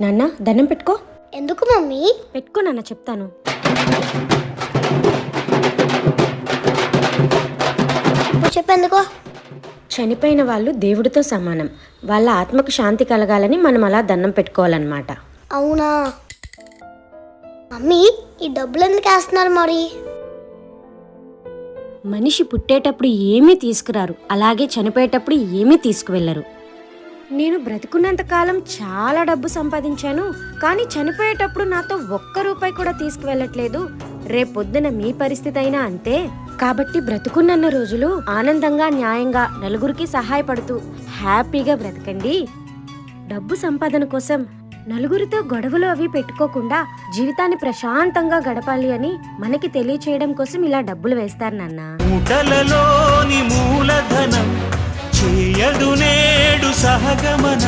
నాన్న దండం పెట్టుకో. ఎందుకు మమ్మీ? పెట్టుకో నాన్న, చెప్తాను. ఇప్పుడు చెప్పేందుకో? చనిపోయిన వాళ్ళు దేవుడితో సమానం. వాళ్ళ ఆత్మకు శాంతి కలగాలని మనం అలా దండం పెట్టుకోవాలన్నమాట. అవునా మమ్మీ, ఈ డబ్బులు ఎందుకు వేస్తున్నారు మరి? మనిషి పుట్టేటప్పుడు ఏమీ తీసుకురారు, అలాగే చనిపోయేటప్పుడు ఏమీ తీసుకువెళ్ళరు. నేను బ్రతికున్నంత కాలం చాలా డబ్బు సంపాదించాను, కానీ చనిపోయేటప్పుడు నాతో ఒక్క రూపాయి కూడా తీసుకువెళ్ళట్లేదు. రేపొద్దున మీ పరిస్థితి అయినా అంతే. కాబట్టి బ్రతుకున్నన్న రోజులు ఆనందంగా, న్యాయంగా, నలుగురికి సహాయపడుతూ హ్యాపీగా బ్రతకండి. డబ్బు సంపాదన కోసం నలుగురితో గొడవలు అవి పెట్టుకోకుండా జీవితాన్ని ప్రశాంతంగా గడపాలి అని మనకి తెలియచేయడం కోసం ఇలా డబ్బులు వేస్తారు నాన్న. మూటలలోని మూలధనం చేయదు నేడు సహగమన.